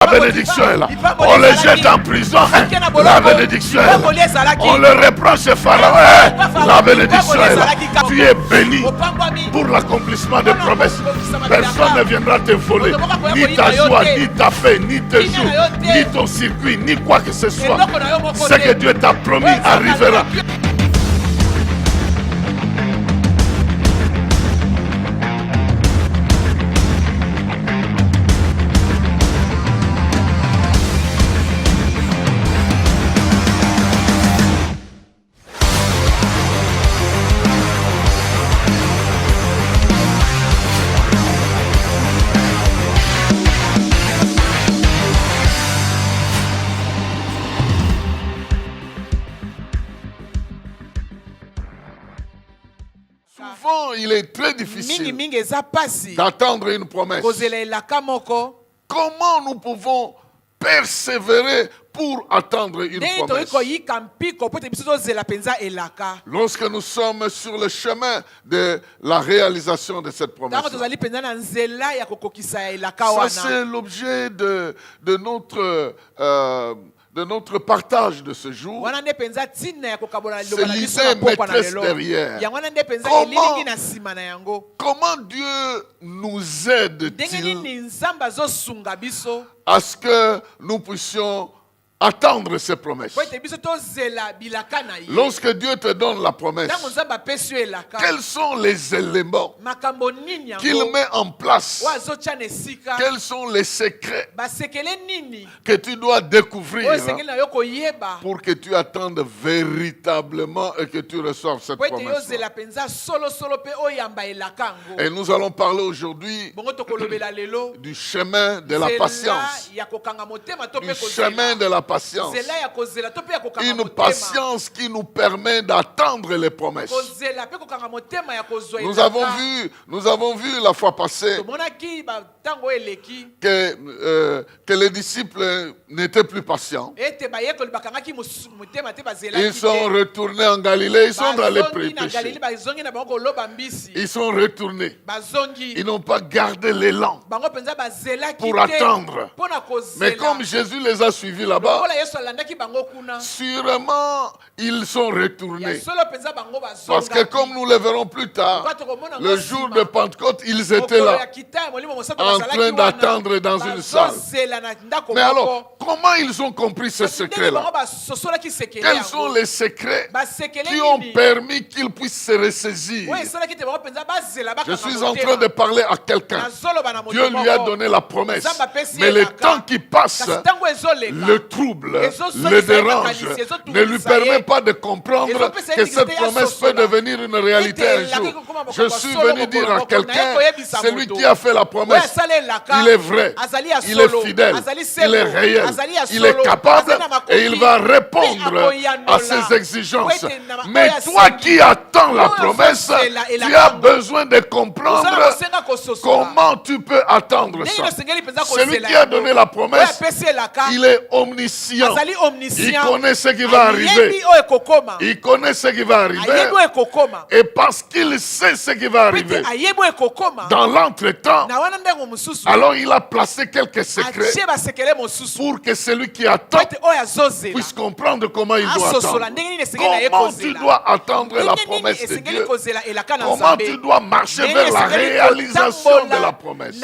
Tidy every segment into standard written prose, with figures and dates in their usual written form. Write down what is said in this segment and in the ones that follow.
bénédiction est là. On les jette en prison. La bénédiction est là. On le reproche Pharaon. La bénédiction est là. Tu es béni pour l'accomplissement des promesses. Personne ne viendra te voler. Ni ta joie, ni ta paix, ni tes jours, ni ton circuit, ni quoi que ce soit. Ce que Dieu t'a promis arrivera. Il est très difficile d'attendre une promesse. Comment nous pouvons persévérer pour attendre une promesse? Lorsque nous sommes sur le chemin de la réalisation de cette promesse. Ça, c'est l'objet de notre partage de ce jour. C'est l'idée maîtresse derrière. Comment Dieu nous aide-t-il à ce que nous puissions attendre ces promesses? Lorsque Dieu te donne la promesse, quels sont les éléments qu'il met en place? Quels sont les secrets que tu dois découvrir pour que tu attendes véritablement et que tu reçoives cette promesse? Et nous allons parler aujourd'hui du chemin de la patience. Du chemin de la patience. Une patience qui nous permet d'attendre les promesses. Nous avons vu la fois passée que les disciples n'étaient plus patients. Ils sont retournés en Galilée, ils sont allés prêcher. Ils sont retournés. Ils n'ont pas gardé l'élan pour attendre. Mais comme Jésus les a suivis là-bas, sûrement ils sont retournés. Parce que comme nous le verrons plus tard, le jour de Pentecôte, ils étaient là, en train d'attendre dans une salle. Mais alors, comment ils ont compris ce secret-là? Quels sont les secrets qui ont permis qu'ils puissent se ressaisir? Je suis en train de parler à quelqu'un. Dieu lui a donné la promesse. Mais le temps qui passe, le trouble, le dérange, ne lui permet pas de comprendre que cette promesse peut devenir une réalité un jour. Je suis venu dire à quelqu'un, celui qui a fait la promesse, il est vrai, il est fidèle, il est réel, il est capable et il va répondre à ses exigences. Mais toi qui attends la promesse, tu as besoin de comprendre comment tu peux attendre ça. Celui qui a donné la promesse, il est omniscient. Il connaît ce qui va arriver. Il connaît ce qui va arriver. Et parce qu'il sait ce qui va arriver, dans l'entretemps, alors il a placé quelques secrets pour que celui qui attend puisse comprendre comment il doit attendre. Comment tu dois attendre la promesse de Dieu? Comment tu dois marcher vers la réalisation de la promesse?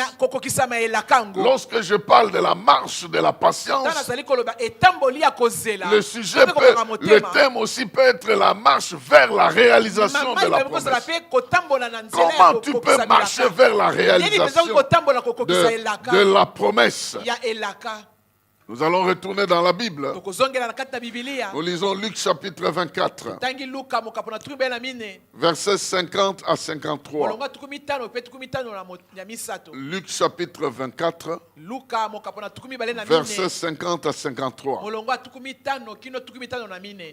Lorsque je parle de la marche de la patience, le thème aussi peut être la marche vers la réalisation de la promesse. Comment tu peux marcher vers la réalisation de la promesse? Nous allons retourner dans la Bible. Nous lisons Luc chapitre 24, versets 50 à 53. Luc chapitre 24, versets 50 à 53.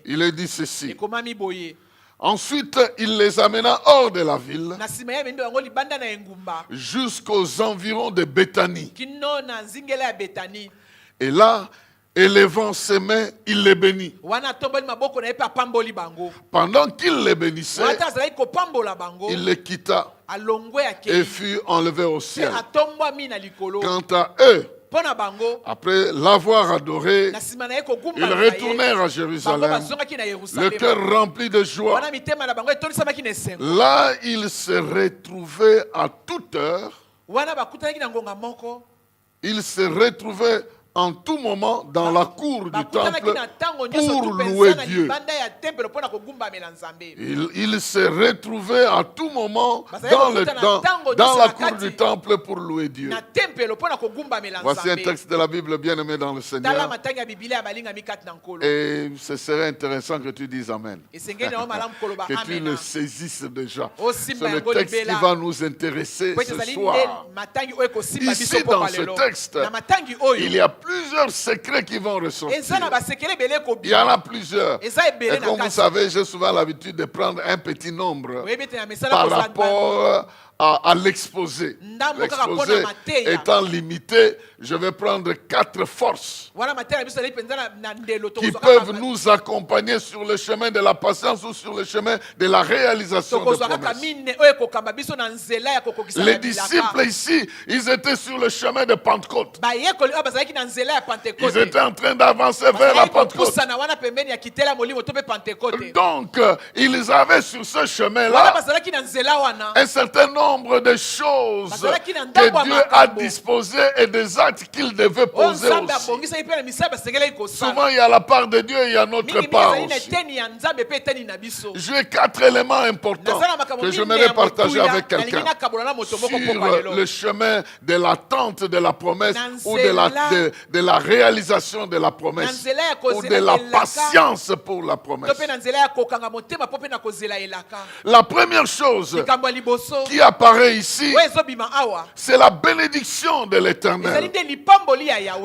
Il est dit ceci. Ensuite, il les amena hors de la ville, jusqu'aux environs de Béthanie. Et là, élevant ses mains, il les bénit. Pendant qu'il les bénissait, il les quitta et fut enlevé au ciel. Quant à eux, Après l'avoir adoré, ils retournèrent à Jérusalem, le cœur rempli de joie. Là, ils se retrouvaient à toute heure. Ils se retrouvaient en tout moment dans la cour du temple pour louer Dieu. Il se retrouvait à tout moment dans la cour du temple pour louer Dieu. Voici un texte de la Bible bien aimé dans le Seigneur. Et ce serait intéressant que tu dises Amen. Que tu le saisisses déjà. C'est le texte qui va nous intéresser ce soir. Ici dans ce texte, il y a plusieurs secrets qui vont ressortir. Il y en a plusieurs. Et comme vous savez, j'ai souvent l'habitude de prendre un petit nombre par rapport à l'exposé. L'exposé étant limité, je vais prendre 4 forces qui peuvent nous accompagner sur le chemin de la patience ou sur le chemin de la réalisation de promesses. Les disciples ici, ils étaient sur le chemin de Pentecôte. Ils étaient en train d'avancer vers la Pentecôte. Donc, ils avaient sur ce chemin-là un certain nombre de choses que Dieu a disposées et des actes qu'il devait poser aussi. Souvent, il y a la part de Dieu et il y a notre part aussi. J'ai 4 éléments importants que j'aimerais partager avec quelqu'un sur le chemin de l'attente de la promesse ou de la réalisation de la promesse ou de la patience pour la promesse. La première chose qui apparaît ici, c'est la bénédiction de l'Éternel.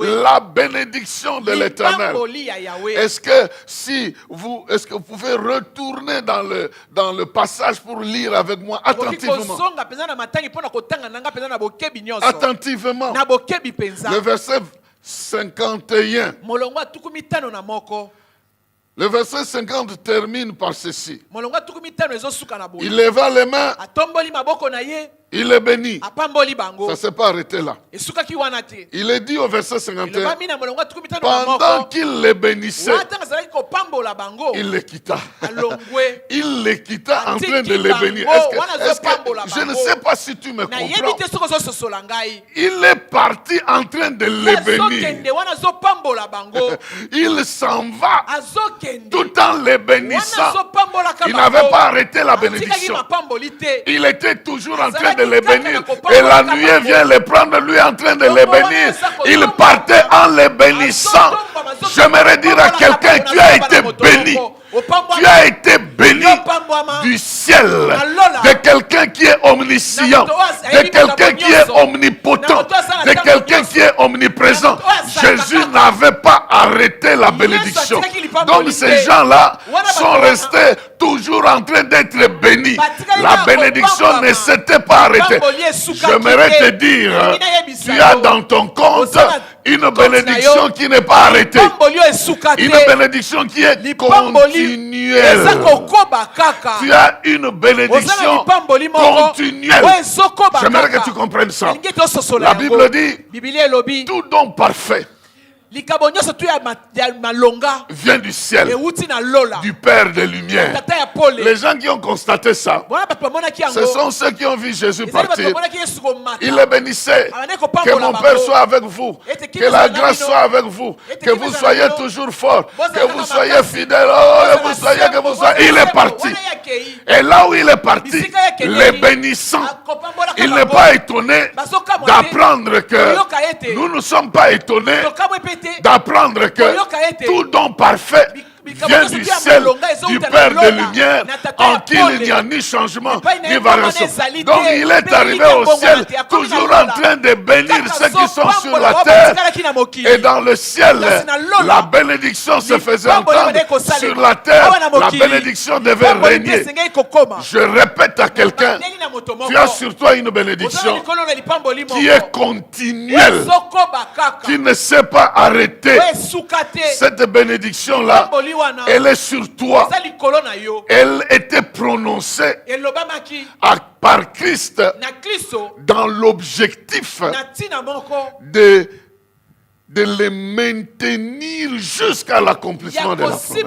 La bénédiction de l'Éternel. Est-ce que vous pouvez retourner dans le passage pour lire avec moi attentivement? Attentivement. Le verset 51. Le verset 50 termine par ceci. Il leva les mains, il les bénit. Ça ne s'est pas arrêté là. Il est dit au verset 51, pendant qu'il les bénissait, il les quitta. Il les quitta en train de les bénir. Je ne sais pas si tu me comprends. Il est parti en train de les bénir. Il s'en va tout en les bénissant. Il n'avait pas arrêté la bénédiction. Il était toujours en train de les bénir. Et la nuée vient les prendre, lui en train de les bénir. Il partait en les bénissant. J'aimerais dire à quelqu'un, tu as été béni. Tu as été béni du ciel, de quelqu'un qui est omniscient, de quelqu'un qui est omnipotent, de quelqu'un qui est omniprésent. Jésus n'avait pas arrêté la bénédiction. Donc ces gens-là sont restés toujours en train d'être bénis. La bénédiction ne s'était pas arrêtée. J'aimerais te dire, tu as dans ton compte une bénédiction qui n'est pas arrêtée. Une bénédiction qui est continuelle. Tu as une bénédiction continuelle. J'aimerais que tu comprennes ça. La Bible dit, tout don parfait vient du ciel, du Père des Lumières. Les gens qui ont constaté ça, ce sont ceux qui ont vu Jésus partir. Il les bénissait. Que mon Père soit avec vous, que la grâce soit avec vous, que vous soyez toujours forts, que vous soyez fidèles, que vous soyez. Il est parti. Et là où il est parti, les bénissant, il n'est pas étonné d'apprendre que nous ne sommes pas étonnés d'apprendre que tout don parfait vient du ciel, du Père de lumière, en qui il n'y a ni changement, ni variation. Donc il est arrivé au ciel, toujours en train de bénir ceux qui sont sur la terre. Et dans le ciel, la bénédiction se faisait entendre. Sur la terre, la bénédiction devait régner. Je répète à quelqu'un, tu as sur toi une bénédiction qui est continuelle, qui ne s'est pas arrêtée. Cette bénédiction-là, elle est sur toi. Elle était prononcée par Christ dans l'objectif de de les maintenir jusqu'à l'accomplissement de la promesse.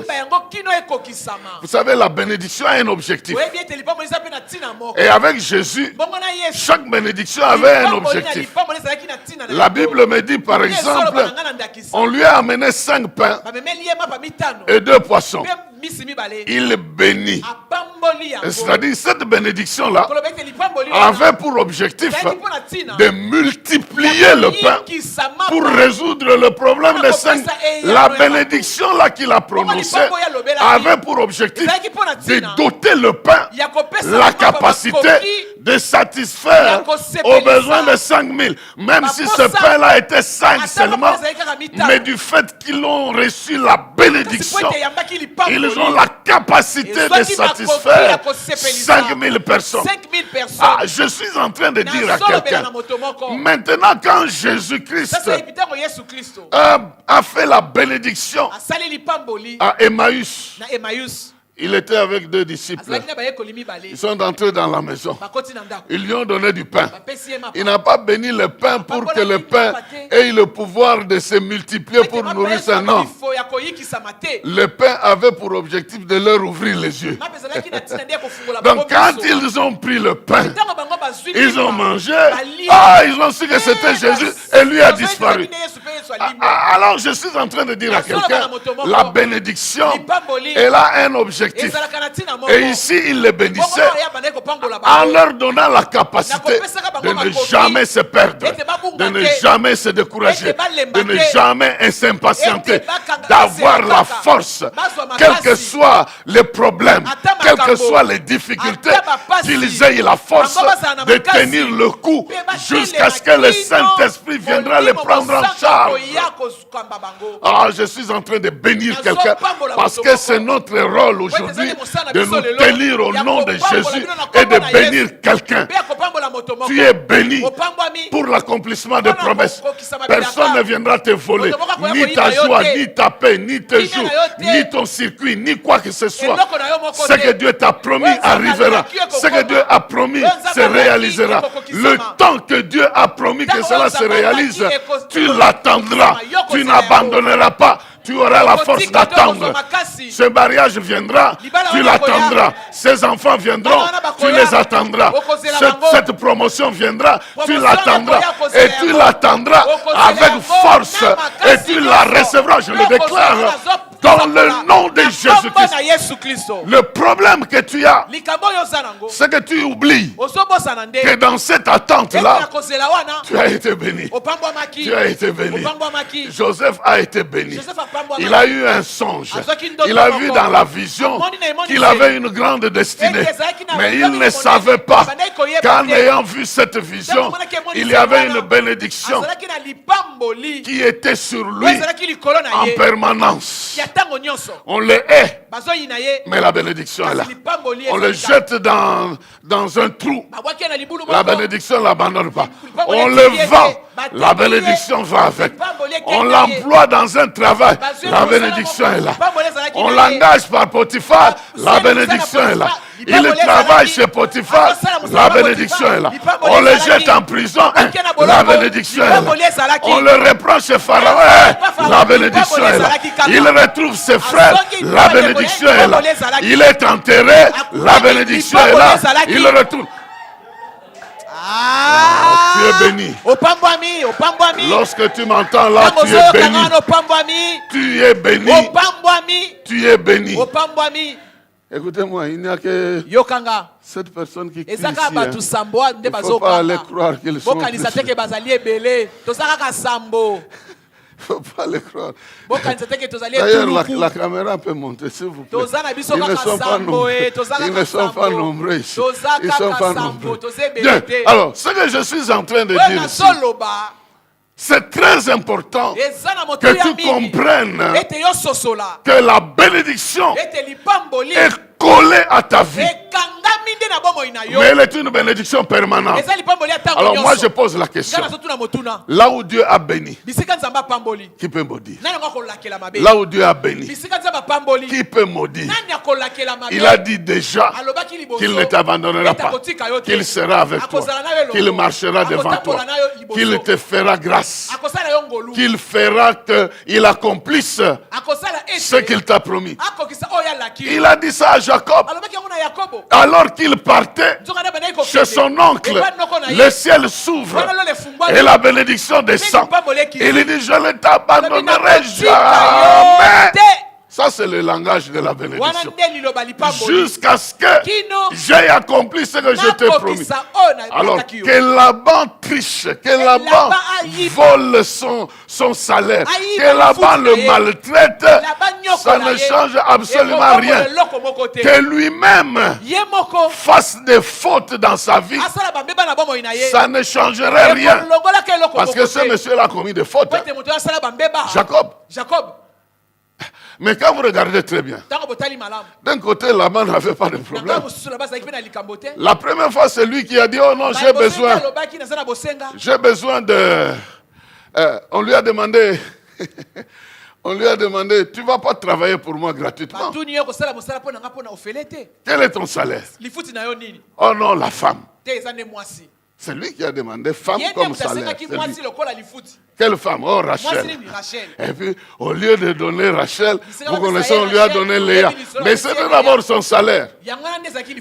Vous savez, la bénédiction a un objectif. Et avec Jésus, chaque bénédiction avait un objectif. La Bible me dit, par exemple, on lui a amené 5 pains et 2 poissons. Il bénit. C'est-à-dire, cette bénédiction-là avait pour objectif de multiplier le pain pour résoudre le problème des 5. La bénédiction-là qu'il a prononcée avait pour objectif de doter le pain la capacité de satisfaire aux besoins de 5000. Même si ce pain-là était 5 seulement, mais du fait qu'ils ont reçu la bénédiction, ils ont la capacité de satisfaire 5000 personnes. Ah, je suis en train de dire à quelqu'un, maintenant quand Jésus-Christ a fait la bénédiction à Emmaüs, il était avec 2 disciples. Ils sont entrés dans la maison. Ils lui ont donné du pain. Il n'a pas béni le pain pour que le pain ait le pouvoir de se multiplier pour nourrir son homme. Le pain avait pour objectif de leur ouvrir les yeux. Donc quand ils ont pris le pain, ils ont mangé. Ah, ils ont su que c'était Jésus et lui a disparu. Alors je suis en train de dire à quelqu'un, la bénédiction, elle a un objectif. Et ici, il les bénissait en leur donnant la capacité de ne jamais se perdre, de ne jamais se décourager, de ne jamais s'impatienter, d'avoir la force, quels que soient les problèmes, quelles que soient les difficultés, qu'ils aient la force de tenir le coup jusqu'à ce que le Saint-Esprit viendra les prendre en charge. Ah, je suis en train de bénir quelqu'un parce que c'est notre rôle aujourd'hui de nous tenir au nom de Jésus et de bénir quelqu'un. Tu es béni pour l'accomplissement des promesses. Personne ne viendra te voler, ni ta joie, ni ta paix, ni tes jours, ni ton circuit, ni quoi que ce soit. Ce que Dieu t'a promis arrivera. Ce que Dieu a promis se réalisera. Le temps que Dieu a promis que cela se réalise, tu l'attendras. Tu n'abandonneras pas. Tu auras la force d'attendre. Ce mariage viendra, tu l'attendras. Ces enfants viendront, tu les attendras. Cette promotion viendra, tu l'attendras. Et tu l'attendras avec force. Et tu la recevras, je le déclare. Dans le nom de Jésus-Christ. Le problème que tu as, c'est que tu oublies que dans cette attente-là, tu as été béni. Tu as été béni. Joseph a été béni. Il a eu un songe. Il a vu dans la vision qu'il avait une grande destinée. Mais il ne savait pas qu'en ayant vu cette vision, il y avait une bénédiction qui était sur lui en permanence. On le hait, mais la bénédiction est là. On le jette dans un trou. La bénédiction ne l'abandonne pas. On le vend, la bénédiction va avec. On l'emploie dans un travail, la bénédiction est là. On l'engage par Potiphar, la bénédiction est là. Il travaille chez Potiphar, la bénédiction est là. On le jette en prison, la bénédiction est là. On le reprend chez Pharaon, la bénédiction est là. Il retrouve ses frères, la bénédiction est là. Il est enterré, la bénédiction est là. Il retourne. Tu es béni. Lorsque tu m'entends là, tu es béni. Tu es béni. Tu es béni. Écoutez-moi, il n'y a que 7 personnes qui crient ici. Il ne faut pas aller croire qu'ils sont plus. Il ne faut pas les croire. D'ailleurs, la caméra peut monter, s'il vous plaît. Ils ne sont pas nombreux. Ils ne sont pas nombreux ici. Ils ne sont pas nombreux. Bien. Alors, ce que je suis en train de dire ici, c'est très important que tu comprennes que la bénédiction est collée à ta vie. Mais elle est une bénédiction permanente. Alors moi je pose la question. Là où Dieu a béni, qui peut maudire? Là où Dieu a béni, qui peut maudire? Il a dit déjà qu'il ne t'abandonnera pas, qu'il sera avec toi, qu'il marchera devant toi, qu'il te fera grâce, qu'il fera qu'il accomplisse ce qu'il t'a promis. Il a dit ça à Jacob. Alors qu'il partait chez son oncle, le ciel s'ouvre et la bénédiction descend. Il dit, je ne t'abandonnerai jamais. Ça, c'est le langage de la bénédiction. Jusqu'à ce que j'ai accompli ce que je t'ai promis. Alors, que Laban triche, que Laban vole son salaire, que Laban le maltraite, ça ne change absolument rien. Que lui-même fasse des fautes dans sa vie, ça ne changerait rien. Parce que ce monsieur-là a commis des fautes. Jacob. Mais quand vous regardez très bien, d'un côté, Laban n'avait pas de problème. La première fois, c'est lui qui a dit, oh non, j'ai besoin de... on lui a demandé, tu ne vas pas travailler pour moi gratuitement. Quel est ton salaire? Oh non, la femme. C'est lui qui a demandé femme comme salaire. Quelle femme? Oh, Rachel. Et puis, au lieu de donner Rachel, vous connaissez, on lui a donné Léa. Mais c'était d'abord son salaire.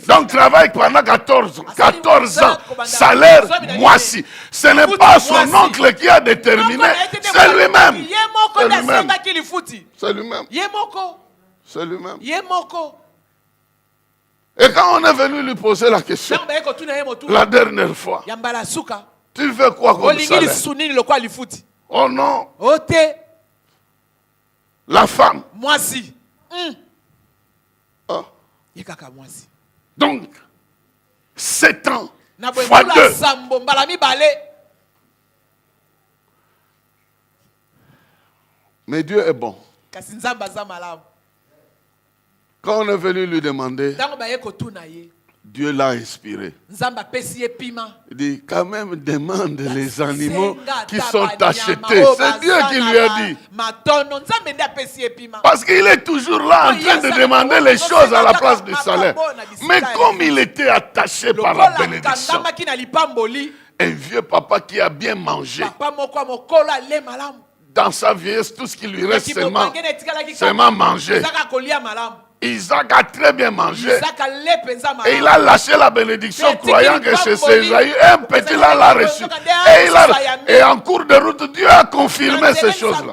Donc, travaille pendant 14 ans. Salaire, moisi. Ce n'est pas son oncle qui a déterminé, c'est lui-même. C'est lui-même. C'est lui-même. Et quand on est venu lui poser la question, la dernière fois, tu veux quoi comme salaire? Oh non. La femme. Oh. Donc, 7 ans fois 2. Mais Dieu est bon. Quand on est venu lui demander, Dieu l'a inspiré. Il dit, quand même, demande les animaux qui sont achetés. C'est Dieu qui lui a dit. Parce qu'il est toujours là en train de demander les choses à la place du salaire. Mais comme il était attaché par la bénédiction, un vieux papa qui a bien mangé, dans sa vieillesse, tout ce qui lui reste, seulement manger. Isaac a très bien mangé. Et il a lâché la bénédiction croyant que chez Esaü, un petit là l'a reçu. Et en cours de route, Dieu a confirmé ces choses-là.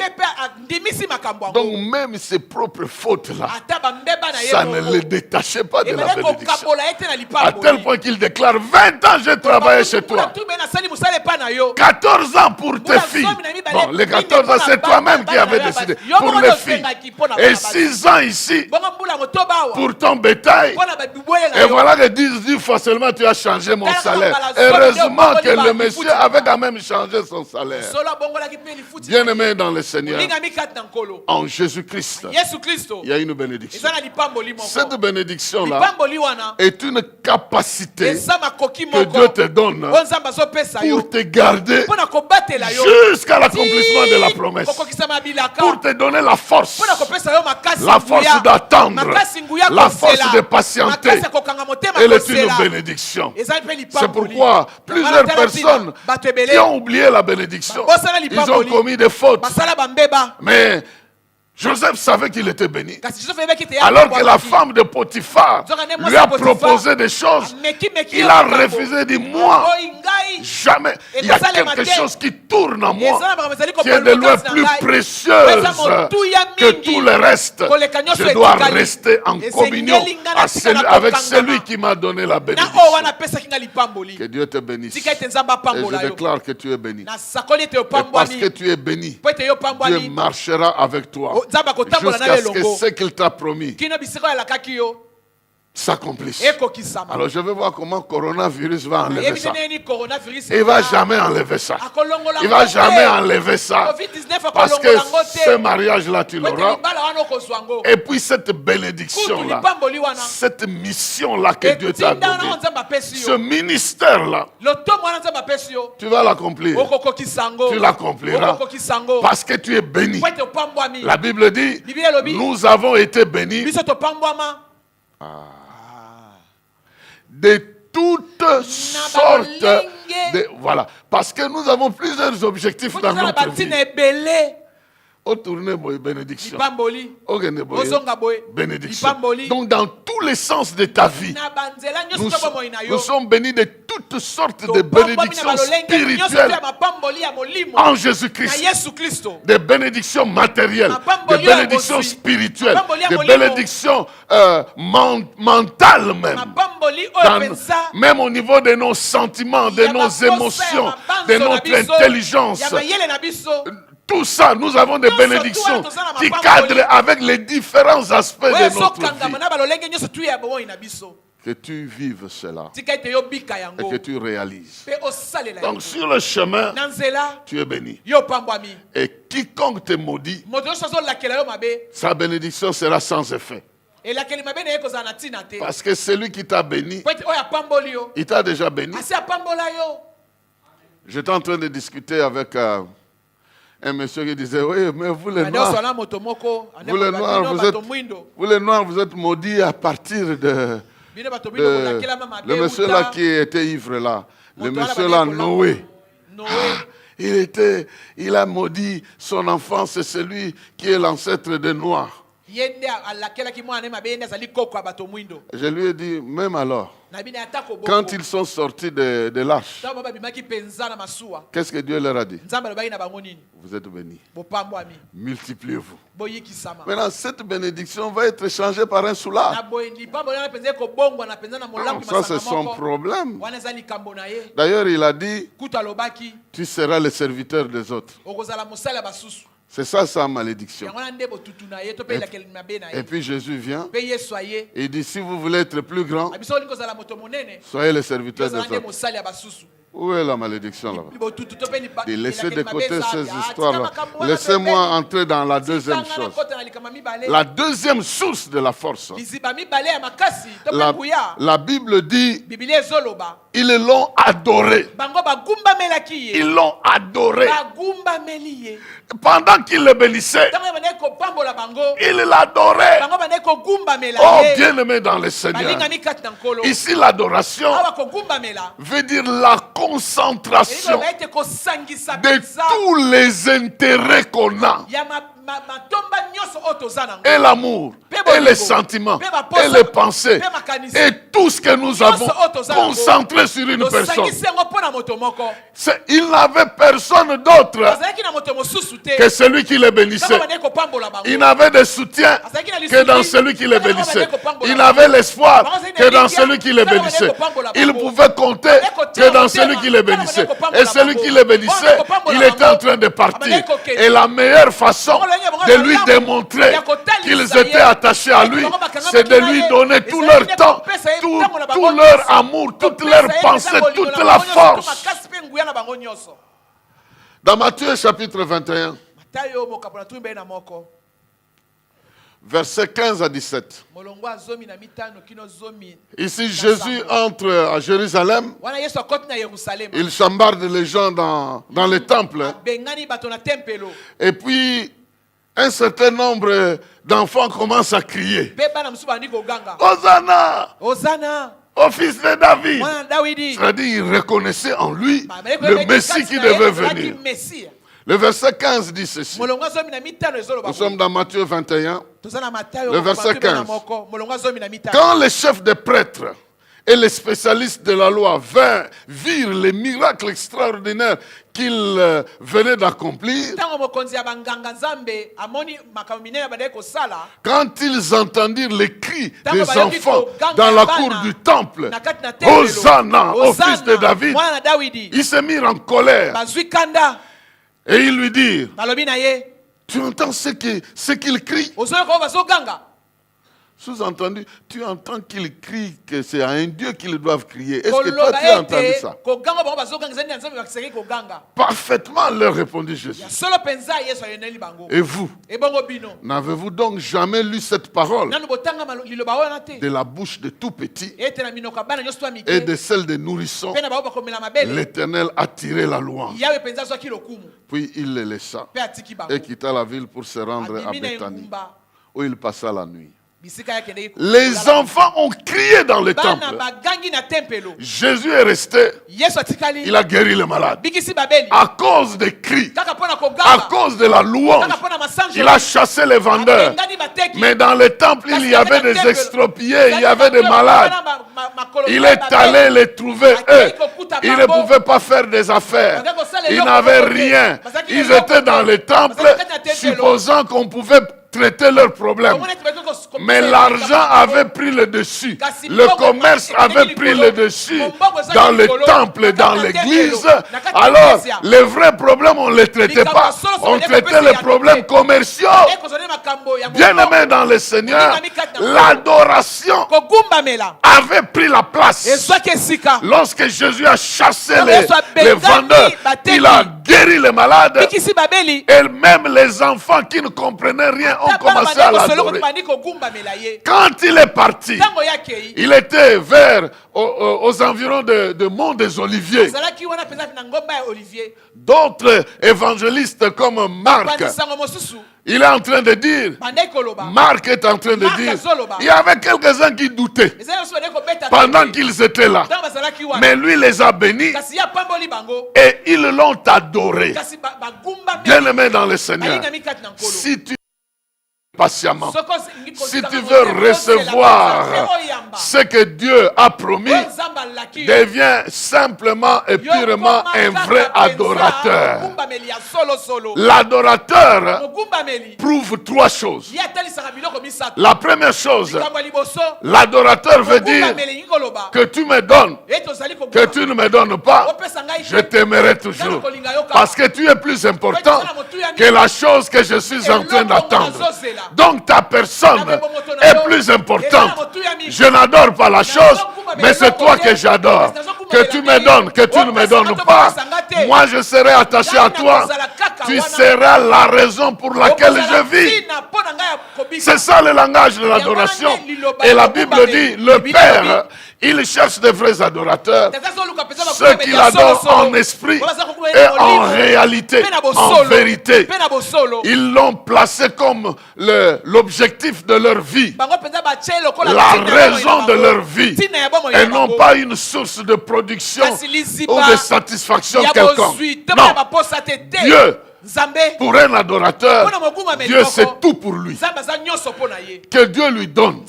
Donc même ses propres fautes-là, ça ne le détachait pas de la bénédiction. À tel point qu'il déclare, 20 ans j'ai travaillé chez toi. 14 ans pour tes filles. Bon, les 14 ans, c'est toi-même qui avais décidé. Pour les filles. Et 6 ans ici. Pour ton bétail. Et voilà que 10 fois seulement tu as changé mon salaire. Heureusement que le monsieur avait quand même changé son salaire. Bien-aimé dans le Seigneur, en Jésus-Christ, il y a une bénédiction. Cette bénédiction-là est une capacité que Dieu te donne pour te garder jusqu'à l'accomplissement de la promesse. Pour te donner la force d'attendre, la force de patienter. Elle est une bénédiction. C'est pourquoi plusieurs personnes qui ont oublié la bénédiction, ils ont commis des fautes. Mais Joseph savait qu'il était béni. Alors que la femme de Potiphar lui a proposé des choses, il a refusé, dit, moi, jamais. Il y a quelque chose qui tourne en moi, qui est de loin plus précieuse que tout le reste. Je dois rester en communion avec celui qui m'a donné la bénédiction. Que Dieu te bénisse. Et je déclare que tu es béni. Et parce que tu es béni, Dieu marchera avec toi jusqu'à ce que ce qu'il t'a promis, s'accomplisse. Alors je vais voir comment coronavirus va enlever ça. Il ne va jamais enlever ça. Il ne va jamais enlever ça. Parce que ce mariage-là, tu l'auras. Et puis cette bénédiction-là, cette mission-là que Dieu t'a donnée, ce ministère-là, tu vas l'accomplir. Tu l'accompliras parce que tu es béni. La Bible dit, nous avons été bénis de toutes sortes de... Voilà. Parce que nous avons plusieurs objectifs dans notre vie. Bénédiction. Bénédiction. Donc dans tous les sens de ta vie, nous sommes bénis de toutes sortes de bénédictions spirituelles en Jésus-Christ. Des bénédictions matérielles, des bénédictions spirituelles, des bénédictions mentales même. Même au niveau de nos sentiments, de nos émotions, de notre intelligence. Tout ça, nous avons des bénédictions qui cadrent avec les différents aspects de notre vie. Que tu vives cela et que tu réalises. Donc sur le chemin, tu es béni. Et quiconque te maudit, sa bénédiction sera sans effet. Parce que celui qui t'a béni, il t'a déjà béni. J'étais en train de discuter avec... un monsieur qui disait, oui, mais vous les Noirs, vous êtes maudits à partir de le monsieur là qui était ivre là, le monsieur là Noé. Il a maudit son enfant, c'est celui qui est l'ancêtre des Noirs. Je lui ai dit, même alors, quand ils sont sortis de l'arche, qu'est-ce que Dieu leur a dit? Vous êtes bénis. Multipliez-vous. Maintenant, cette bénédiction va être changée par un soulard. Ça, c'est son problème. D'ailleurs, il a dit, tu seras le serviteur des autres. C'est ça sa malédiction. Et puis Jésus vient et il dit, si vous voulez être plus grand, soyez le serviteur des autres. Où est la malédiction là-bas? Laissez de côté ces histoires-là. Laissez-moi entrer dans la deuxième chose. La deuxième source de la force. La Bible dit, ils l'ont adoré. Ils l'ont adoré. Pendant qu'il le bénissait, il l'adorait. Oh, bien-aimé dans le Seigneur. Ici, l'adoration veut dire la concentration de tous les intérêts qu'on a. Et l'amour, et les sentiments, et les pensées, et tout ce que nous avons concentré sur une personne. Il n'avait personne d'autre que celui qui les bénissait. Il n'avait de soutien que dans celui qui les bénissait. Il n'avait l'espoir que dans celui qui les bénissait. Il pouvait compter que dans celui qui les bénissait. Et celui qui les bénissait, il était en train de partir. Et la meilleure façon de lui démontrer qu'ils étaient attachés à lui, c'est de lui donner tout leur temps, tout leur amour, toute leur pensée, toute la force. Dans Matthieu chapitre 21, versets 15 à 17. Ici, Jésus entre à Jérusalem. Il chambarde les gens dans le temple. Et puis, un certain nombre d'enfants commencent à crier. Hosanna! Hosanna! Au fils de David. C'est-à-dire, il reconnaissait en lui le Messie qui devait venir. Le verset 15 dit ceci. Nous sommes dans Matthieu 21. Le verset 15. Quand les chefs des prêtres et les spécialistes de la loi virent les miracles extraordinaires qu'il venait d'accomplir, quand ils entendirent les cris des enfants dans la cour du temple, Hosanna au fils de David, ils se mirent en colère. Et ils lui dirent, tu entends ce qu'il crie? Sous-entendu, tu entends qu'ils crient que c'est à un Dieu qu'ils doivent crier. Est-ce que toi tu as entendu ça? Parfaitement leur répondit Jésus. Et vous, n'avez-vous donc jamais lu cette parole de la bouche de tout petit et de celle des nourrissons? L'Éternel a tiré la louange. Puis il les laissa et quitta la ville pour se rendre à Béthanie, où il passa la nuit. Les enfants ont crié dans le temple. Jésus est resté. Il a guéri les malades. À cause des cris, à cause de la louange, il a chassé les vendeurs. Mais dans le temple, il y avait des extropiés, il y avait des malades. Il est allé les trouver, eux. Ils ne pouvaient pas faire des affaires. Ils n'avaient rien. Ils étaient dans le temple, supposant qu'on pouvait traiter leurs problèmes. Mais l'argent avait pris le dessus. Le commerce avait pris le dessus dans le temple, dans l'église. Alors, les vrais problèmes, on ne les traitait pas. On traitait les problèmes commerciaux. Bien-aimés dans le Seigneur, l'adoration avait pris la place. Lorsque Jésus a chassé les vendeurs, il a guéri les malades. Et même les enfants qui ne comprenaient rien ont commencé à l'adorer. Quand il est parti, il était vers aux environs de Mont des Oliviers. D'autres évangélistes comme Marc, il est en train de dire, Marc est en train de dire, il y avait quelques-uns qui doutaient pendant qu'ils étaient là. Mais lui les a bénis et ils l'ont adoré. Bien-aimé dans le Seigneur, si tu patiemment, si tu veux recevoir ce que Dieu a promis, deviens simplement et purement un vrai adorateur. L'adorateur prouve trois choses. La première chose, l'adorateur veut dire que tu me donnes, que tu ne me donnes pas, je t'aimerai toujours. Parce que tu es plus important que la chose que je suis en train d'attendre. Donc ta personne est plus importante. Je n'adore pas la chose, mais c'est toi que j'adore. Que tu me donnes, que tu ne me donnes pas, moi je serai attaché à toi. Tu seras la raison pour laquelle je vis. C'est ça le langage de l'adoration. Et la Bible dit, le Père, il cherche de vrais adorateurs, ceux qui l'adorent en esprit et en réalité, en vérité. Ils l'ont placé comme l'objectif de leur vie, la raison de leur vie, et non pas une source de production ou de satisfaction quelconque. Non, Dieu, pour un adorateur, Dieu c'est tout pour lui. Que Dieu lui donne,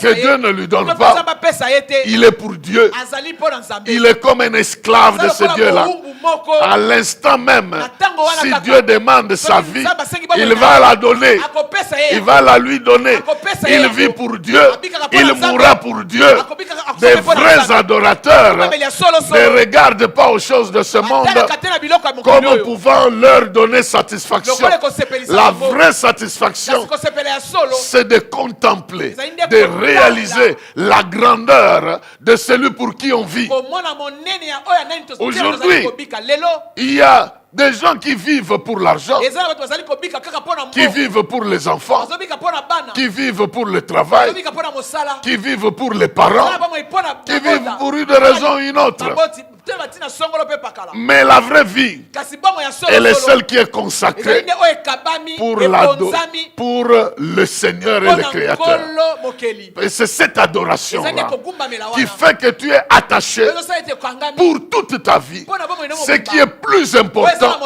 que Dieu ne lui donne pas, il est pour Dieu. Il est comme un esclave de ce Dieu-là. À l'instant même, si Dieu demande sa vie, il va la donner. Il va la lui donner. Il vit pour Dieu. Il mourra pour Dieu. Des vrais adorateurs ne regardent pas aux choses de ce monde comme pouvant leur donner satisfaction. La vraie satisfaction, c'est de contempler, de réaliser la grandeur de celui pour qui on vit. Aujourd'hui, il y a des gens qui vivent pour l'argent, qui vivent pour les enfants, qui vivent pour le travail, qui vivent pour les parents, qui vivent pour une raison ou une autre. Mais la vraie vie, elle est celle qui est consacrée pour le Seigneur et le Créateur. Et c'est cette adoration-là qui fait que tu es attaché pour toute ta vie. Ce qui est plus important,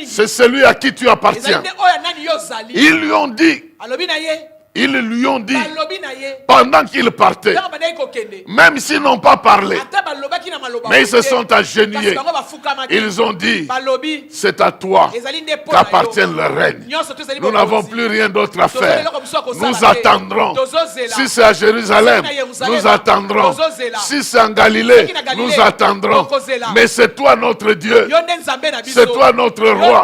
c'est celui à qui tu appartiens. Ils lui ont dit, pendant qu'ils partaient, même s'ils n'ont pas parlé, mais ils se sont agenouillés. Ils ont dit, c'est à toi qu'appartient le règne. Nous n'avons plus rien d'autre à faire. Nous attendrons. Si c'est à Jérusalem, nous attendrons. Si c'est en Galilée, nous attendrons. Mais c'est toi notre Dieu. C'est toi notre roi.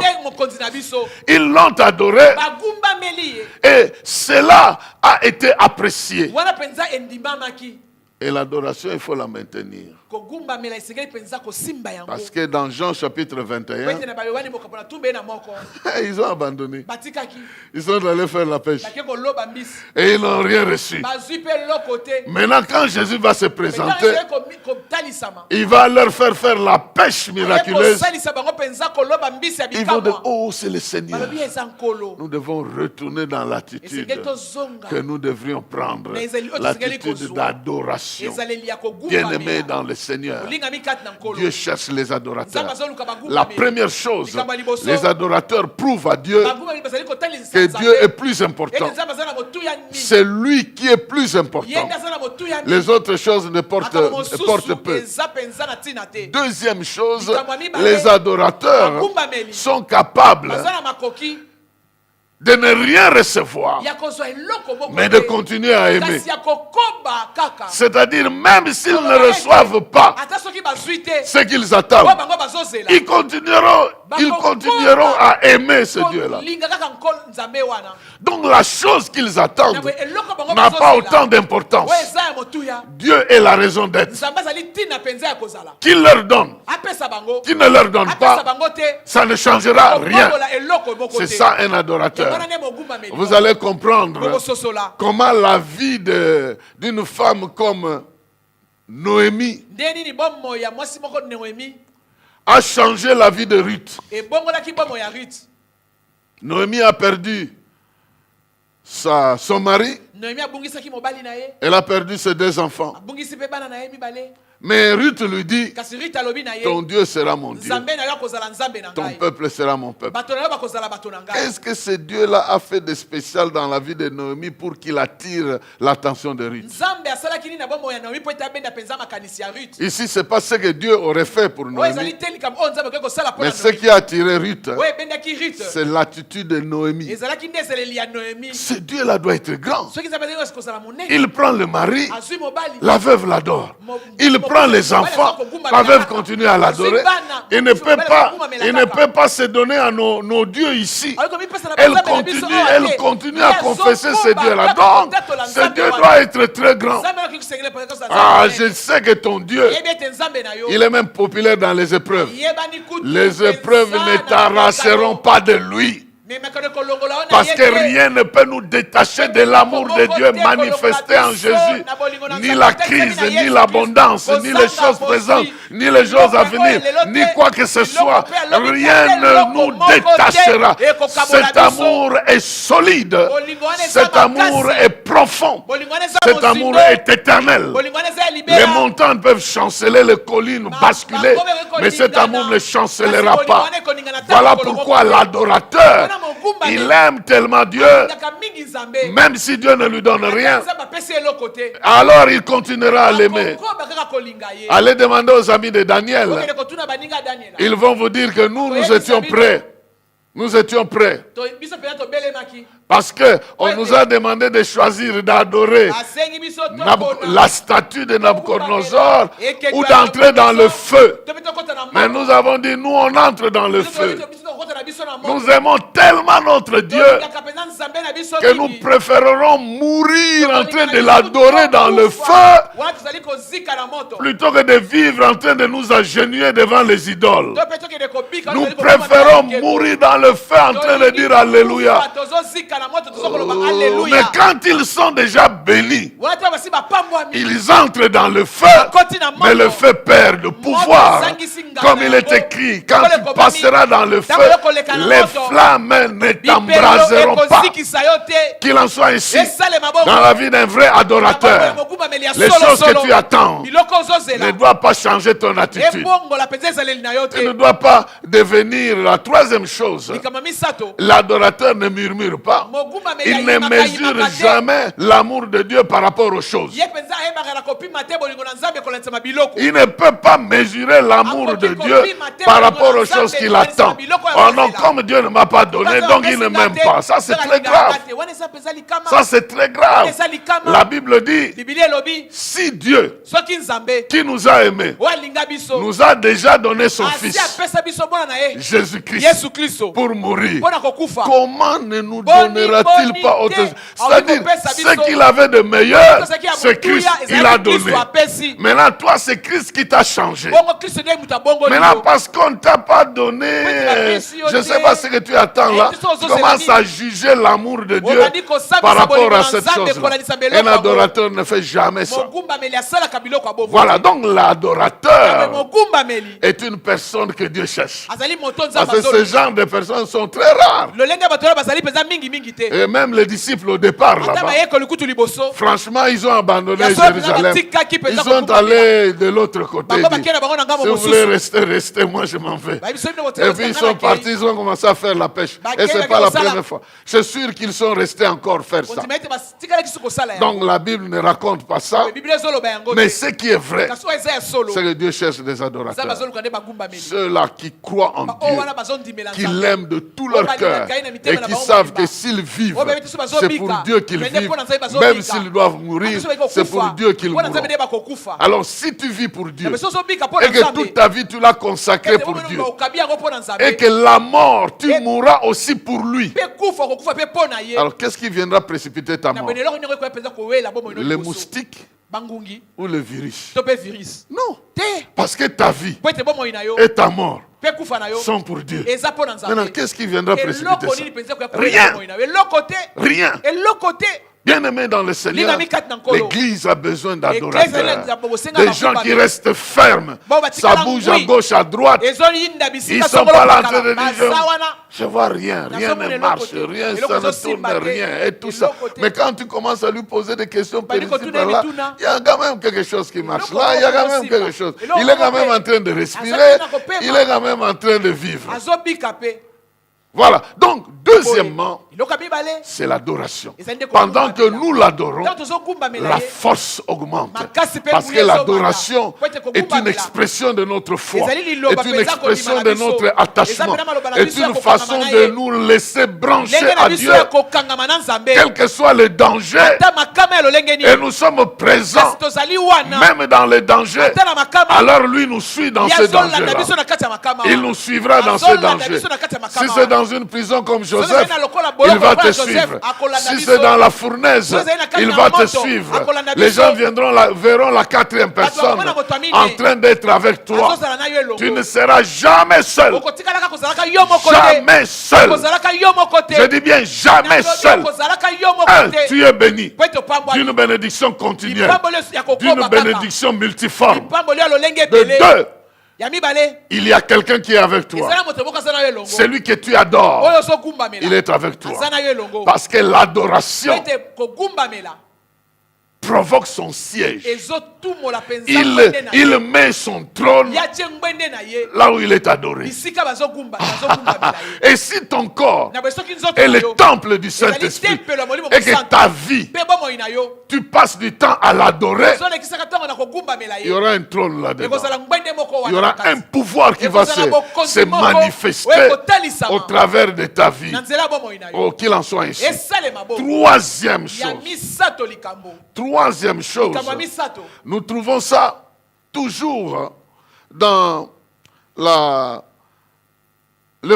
Ils l'ont adoré. Et Et cela a été apprécié. Et l'adoration, il faut la maintenir. Parce que dans Jean chapitre 21, ils ont abandonné. Ils sont allés faire la pêche. Et ils n'ont rien reçu. Maintenant, quand Jésus va se présenter, il va leur faire la pêche miraculeuse. Ils vont dire, oh, c'est le Seigneur. Nous devons retourner dans l'attitude que nous devrions prendre. L'attitude d'adoration. Bien-aimés dans le Seigneur, Dieu cherche les adorateurs. La première chose, les adorateurs prouvent à Dieu que Dieu est plus important. C'est lui qui est plus important. Les autres choses ne portent peu. Deuxième chose, les adorateurs sont capables de ne rien recevoir, mais de continuer à aimer. C'est-à-dire, même s'ils ne reçoivent pas ce qu'ils attendent, ils continueront à aimer ce Dieu-là. Donc la chose qu'ils attendent n'a pas autant d'importance. Dieu est la raison d'être. Qu'il leur donne, qu'il ne leur donne pas, ça ne changera rien. C'est ça un adorateur. Vous allez comprendre comment la vie d'une femme comme Noémie a changé la vie de Ruth. Noémie a perdu son mari. Elle a perdu ses 2 enfants. Mais Ruth lui dit, ton Dieu sera mon Dieu. Ton peuple sera mon peuple. Est-ce que ce Dieu-là a fait de spécial dans la vie de Noémie pour qu'il attire l'attention de Ruth? Ici, ce n'est pas ce que Dieu aurait fait pour Noémie. Mais ce qui a attiré Ruth, c'est l'attitude de Noémie. Ce Dieu-là doit être grand. Il prend le mari, la veuve l'adore. Il prend les enfants, la veuve continue à l'adorer. Il ne peut pas se donner à nos dieux ici. Elle continue à confesser ce Dieu-là. Donc, ce Dieu doit être très grand. Ah, je sais que ton Dieu, il est même populaire dans les épreuves. Les épreuves ne t'arracheront pas de lui. Parce que rien ne peut nous détacher de l'amour de Dieu manifesté en Jésus. Ni la crise, ni l'abondance, ni les choses présentes, ni les choses à venir, ni quoi que ce soit. Rien ne nous détachera. Cet amour est solide. Cet amour est profond. Cet amour est éternel. Les montagnes peuvent chanceler, les collines basculer, mais cet amour ne chancellera pas. Voilà pourquoi l'adorateur, il aime tellement Dieu, même si Dieu ne lui donne rien, alors il continuera à l'aimer. Allez demander aux amis de Daniel. Ils vont vous dire que nous étions prêts. Nous étions prêts. Parce qu'on nous a demandé de choisir d'adorer la statue de Nabucodonosor ou d'entrer dans le feu. Mais nous avons dit, nous on entre dans le feu. Nous aimons tellement notre Dieu que nous préférerons mourir en train de l'adorer dans le feu plutôt que de vivre en train de nous agenouiller devant les idoles. Nous préférons mourir dans le feu en train de dire Alléluia. Mais quand ils sont déjà bénis, ils entrent dans le feu, mais le feu perd de pouvoir. Comme il est écrit, quand tu passeras dans le feu, les flammes ne t'embraseront pas. Qu'il en soit ainsi dans la vie d'un vrai adorateur. Les choses que tu attends ne doivent pas changer ton attitude. Tu ne dois pas devenir la troisième chose. L'adorateur ne murmure pas. Il ne mesure jamais l'amour de Dieu par rapport aux choses. Il ne peut pas mesurer l'amour de Dieu par rapport aux choses qu'il attend. Oh non, comme Dieu ne m'a pas donné, donc il ne m'aime pas. Ça c'est très grave. Ça c'est très grave. La Bible dit, si Dieu qui nous a aimés nous a déjà donné son Fils, Jésus-Christ, pour mourir, comment ne nous donne n'aimera-t-il pas autre chose? C'est-à-dire, ce qu'il avait de meilleur, c'est Christ, il a donné. Maintenant, toi, c'est Christ qui t'a changé. Maintenant, parce qu'on ne t'a pas donné, je ne sais pas ce que tu attends là, tu commences à juger l'amour de Dieu par rapport à cette chose-là. Un adorateur ne fait jamais ça. Voilà, donc l'adorateur est une personne que Dieu cherche. Parce que ce genre de personnes sont très rares. Et même les disciples au départ là-bas, franchement, ils ont abandonné Jérusalem. Ils sont allés de l'autre côté. Si vous voulez rester, moi je m'en vais. Et puis ils sont partis, ils ont commencé à faire la pêche. Et ce n'est pas la première fois. Je suis sûr qu'ils sont restés encore faire ça. Donc la Bible ne raconte pas ça. Mais ce qui est vrai, c'est que Dieu cherche des adorateurs. Ceux-là qui croient en Dieu, qui l'aiment de tout leur cœur et qui savent que s'ils vivent, c'est pour Dieu qu'ils vivent. Même s'ils doivent mourir, c'est pour Dieu qu'ils mourront. Alors si tu vis pour Dieu et que toute ta vie tu l'as consacrée pour Dieu et que la mort, tu mourras aussi pour lui. Alors qu'est-ce qui viendra précipiter ta mort? Les moustiques ou le virus? Non. Parce que ta vie et ta mort sont pour Dieu. Maintenant, qu'est-ce qui viendra précipiter ça? Rien. Rien. Bien-aimé dans le Seigneur, l'Église a besoin d'adorateurs. Des gens qui restent fermes. Ça bouge à gauche, à droite. Ils ne sont pas là en train de dire je vois rien, rien ne marche, rien, ça ne tourne rien et tout ça. Mais quand tu commences à lui poser des questions précises là, il y a quand même quelque chose qui marche là, il y a quand même quelque chose. Il est quand même en train de respirer, il est quand même en train de vivre. Voilà. Donc, deuxièmement, c'est l'adoration. Pendant que nous l'adorons, la force augmente. Parce que l'adoration est une expression de notre foi, est une expression de notre attachement, est une façon de nous laisser brancher à Dieu, quel que soit le danger. Et nous sommes présents, même dans les dangers. Alors lui nous suit dans ces dangers-là. Il nous suivra dans ces dangers. Si c'est dans une prison comme Joseph, il va te suivre. Si c'est dans la fournaise, il va te suivre. Les gens verront la quatrième personne en train d'être avec toi. Tu ne seras jamais seul. Jamais seul. Je dis bien jamais seul. Un, tu es béni d'une bénédiction continuelle, d'une bénédiction multiforme. De deux, il y a quelqu'un qui est avec toi. Celui que tu adores, il est avec toi. Parce que l'adoration provoque son siège. Il met son trône là où il est adoré. Et si ton corps est le temple du Saint-Esprit et que ta vie, tu passes du temps à l'adorer, il y aura un trône là-dedans. Il y aura un pouvoir qui va se manifester au travers de ta vie. Oh, qu'il en soit ainsi. Troisième chose, nous trouvons ça toujours dans le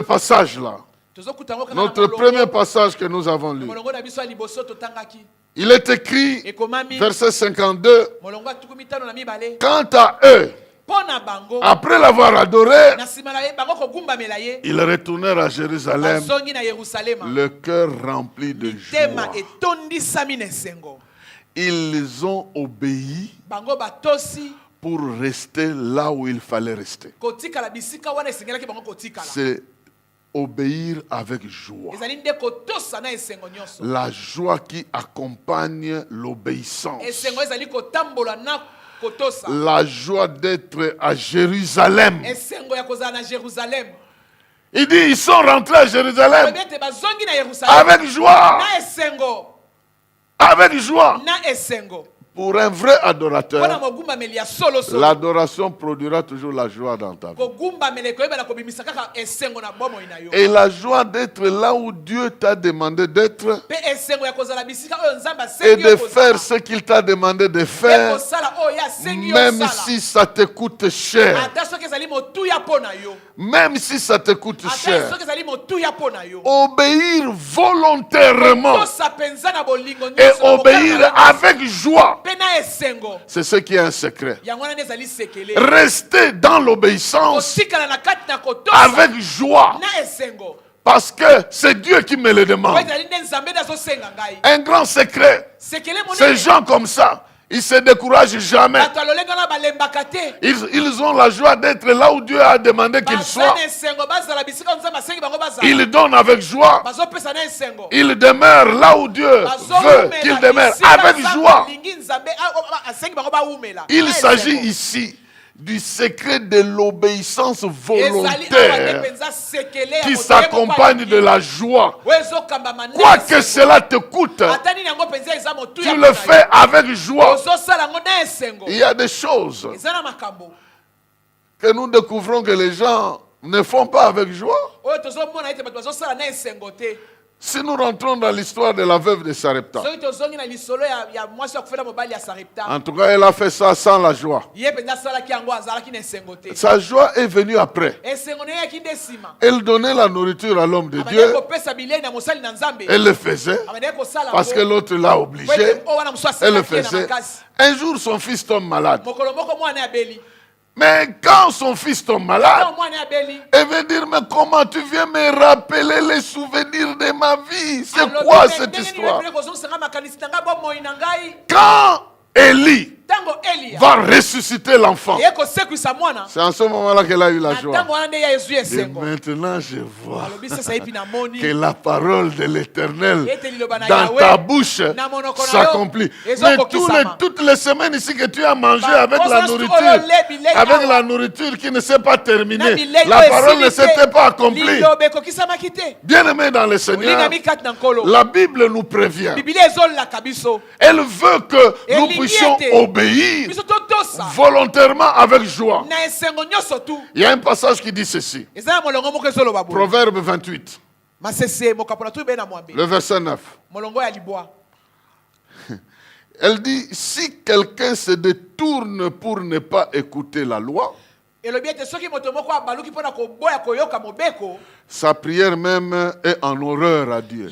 passage là. Notre premier passage que nous avons lu. Il est écrit, verset 52, quant à eux, après l'avoir adoré, ils retournèrent à Jérusalem, le cœur rempli de joie. Ils ont obéi pour rester là où il fallait rester. C'est obéir avec joie. La joie qui accompagne l'obéissance. La joie d'être à Jérusalem. Il dit, ils sont rentrés à Jérusalem avec joie. Avec joie. Pour un vrai adorateur, l'adoration produira toujours la joie dans ta vie. Et la joie d'être là où Dieu t'a demandé d'être et de faire ce qu'il t'a demandé de faire, même si ça te coûte cher. même si ça te coûte cher, obéir volontairement et obéir avec joie, c'est ce qui est un secret. Rester dans l'obéissance avec joie, parce que c'est Dieu qui me le demande. Un grand secret, ces gens comme ça, ils ne se découragent jamais. Ils ont la joie d'être là où Dieu a demandé qu'ils soient. Ils donnent avec joie. Ils demeurent là où Dieu veut qu'ils demeurent avec joie. Il s'agit ici du secret de l'obéissance volontaire qui s'accompagne de la joie. Quoi que cela te coûte, tu le fais avec joie. Il y a des choses que nous découvrons que les gens ne font pas avec joie. Si nous rentrons dans l'histoire de la veuve de Sarepta, en tout cas, elle a fait ça sans la joie. Sa joie est venue après. Elle donnait la nourriture à l'homme de Dieu. Elle le faisait parce que l'autre l'a obligé. Elle le faisait. Un jour, son fils tombe malade. Mais quand son fils tombe malade, elle veut dire, mais comment tu viens me rappeler les souvenirs de ma vie? C'est quoi cette histoire? Quand Élie va ressusciter l'enfant, c'est en ce moment-là qu'elle a eu la joie. Et maintenant je vois que la parole de l'Éternel dans ta bouche s'accomplit. Mais toutes les semaines ici que tu as mangé avec la nourriture qui ne s'est pas terminée, la parole ne s'était pas accomplie. Bien-aimés dans le Seigneur, la Bible nous prévient. Elle veut que nous puissions obéir volontairement avec joie. Il y a un passage qui dit ceci. Proverbe 28. Le verset 9. Elle dit, si quelqu'un se détourne pour ne pas écouter la loi, sa prière même est en horreur à Dieu.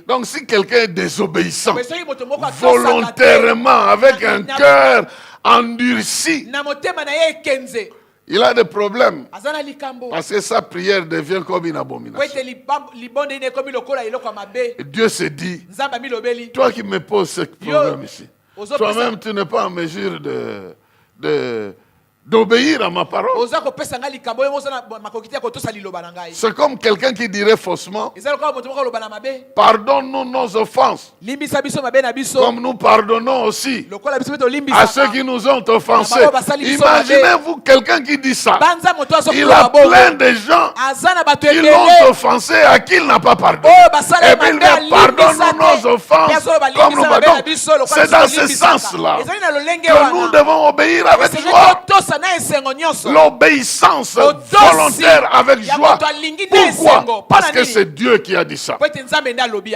Donc si quelqu'un est désobéissant, volontairement, avec un cœur endurci, il a des problèmes. Parce que sa prière devient comme une abomination. Et Dieu se dit, toi qui me poses ce problème ici, toi-même tu n'es pas en mesure d'obéir à ma parole. C'est comme quelqu'un qui dirait faussement, pardonne-nous nos offenses, comme nous pardonnons aussi à ceux qui nous ont offensés. Imaginez-vous quelqu'un qui dit ça. Il a plein de gens qui l'ont offensé à qui il n'a pas pardonné. Et puis il dit, pardonne-nous nos offenses comme nous pardonnons. C'est dans ce sens-là que nous devons obéir avec joie. L'obéissance volontaire avec joie. Pourquoi? Parce que c'est Dieu qui a dit ça.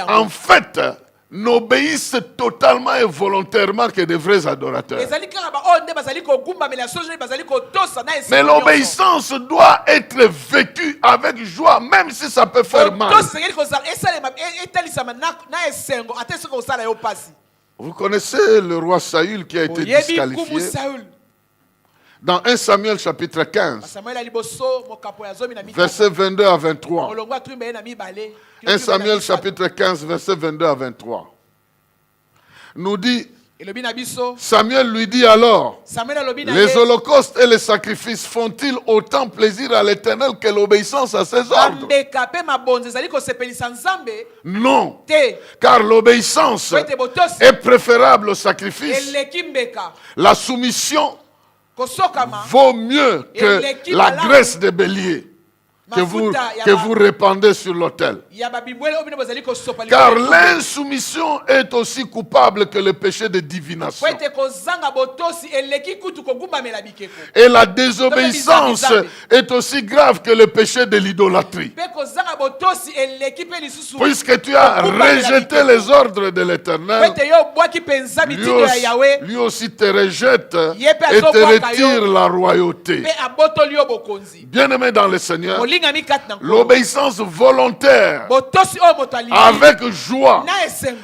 En fait, n'obéissent totalement et volontairement que de vrais adorateurs. Mais l'obéissance doit être vécue avec joie, même si ça peut faire mal. Vous connaissez le roi Saül qui a été disqualifié? Dans 1 Samuel chapitre 15, versets 22 à 23. 1 Samuel chapitre 15, versets 22 à 23. Nous dit, Samuel lui dit alors, les holocaustes et les sacrifices font-ils autant plaisir à l'Éternel que l'obéissance à ses ordres? Non, car l'obéissance est préférable au sacrifice. La soumission vaut mieux que la graisse de bélier. que vous répandez sur l'autel. Car l'insoumission est aussi coupable que le péché de divination. Et la désobéissance est aussi grave que le péché de l'idolâtrie. Puisque tu as rejeté les ordres de l'Éternel, lui aussi te rejette et te retire la royauté. Bien-aimé dans le Seigneur, l'obéissance volontaire avec joie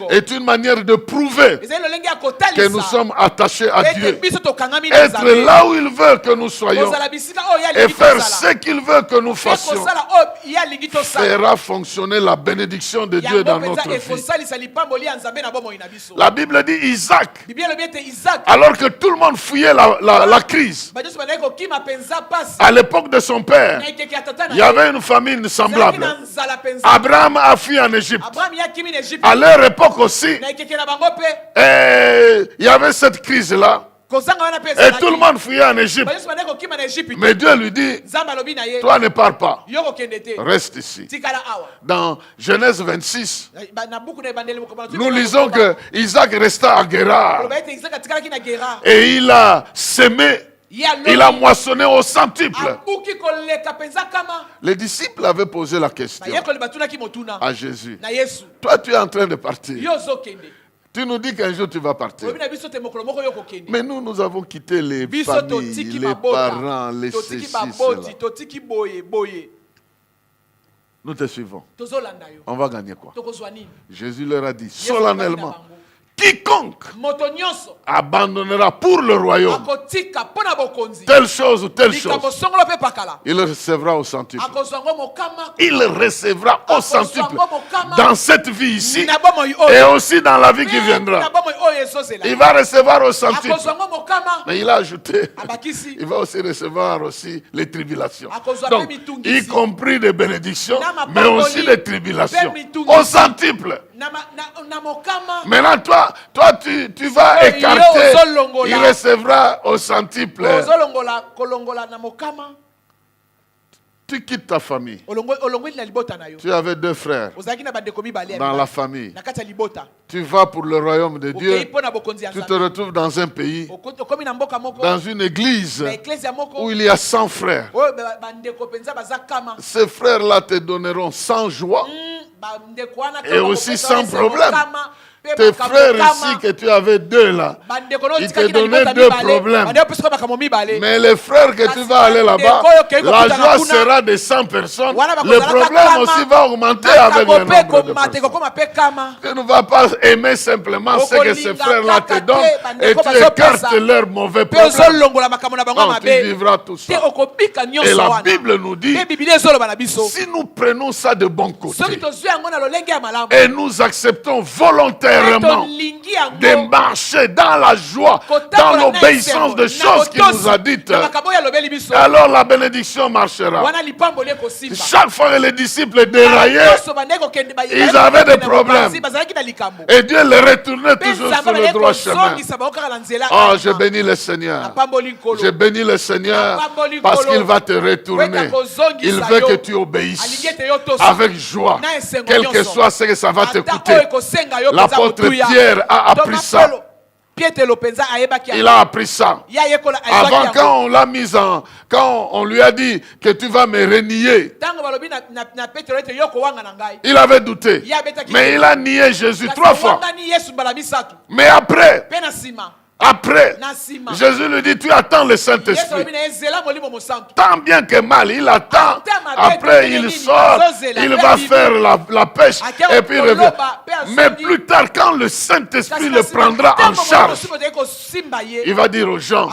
est une manière de prouver que nous sommes attachés à Dieu. Être là où il veut que nous soyons et faire ce qu'il veut que nous fassions fera fonctionner la bénédiction de Dieu dans notre vie. La Bible dit Isaac, alors que tout le monde fouillait la crise, à l'époque de son père, il y avait une famine semblable. Abraham a fui en Égypte. À leur époque aussi, il y avait cette crise-là. Et tout le monde fuyait en Égypte. Mais Dieu lui dit, toi ne pars pas. Reste ici. Dans Genèse 26, nous lisons que Isaac resta à Guérar. Et il a semé. Il a moissonné au centuple. Les disciples avaient posé la question à Jésus. Toi, tu es en train de partir. Tu nous dis qu'un jour tu vas partir. Mais nous avons quitté les familles, les parents, les ceci, cela. Nous te suivons. On va gagner quoi? Jésus leur a dit solennellement, quiconque abandonnera pour le royaume telle chose ou telle chose, il recevra au centuple. Il recevra au centuple dans cette vie ici et aussi dans la vie qui viendra. Il va recevoir au centuple. Mais il a ajouté, il va aussi recevoir aussi les tribulations. Donc, y compris des bénédictions, mais aussi des tribulations. Au centuple. Maintenant, toi tu vas écarter, il recevra au centuple. Tu quittes ta famille. Tu avais 2 frères dans la famille. Tu vas pour le royaume de Dieu. Tu te retrouves dans un pays, dans une église où il y a 100 frères. Ces frères-là te donneront sans joie et aussi sans problème. Tes frères ici que tu avais 2 là, ils te donnaient 2 problèmes. Mais les frères que tu vas aller là-bas, la joie sera de 100 personnes. Le problème aussi va augmenter avec le nombre de personnes. Tu ne vas pas aimer simplement ce que ces frères-là te donnent et tu écartes leurs mauvais problèmes. Non, tu vivras tout ça. Et la Bible nous dit, si nous prenons ça de bon côté et nous acceptons volontairement de marcher dans la joie, dans l'obéissance des choses qu'il nous a dites, alors la bénédiction marchera. Chaque fois que les disciples déraillaient, ils avaient des problèmes. Et Dieu les retournait toujours sur le droit chemin. Oh, je bénis le Seigneur. Je bénis le Seigneur parce qu'il va te retourner. Il veut que tu obéisses avec joie, quel que soit ce que ça va te coûter. L'apôtre Pierre a appris ça. Il a appris ça. Avant, quand on lui a dit que tu vas me renier, il avait douté. Mais il a nié Jésus 3 fois. Mais après, Jésus lui dit, tu attends le Saint-Esprit. Tant bien que mal, il attend. Après, il sort, il va faire la pêche et puis il revient. Mais plus tard, quand le Saint-Esprit le prendra en charge, il va dire aux gens,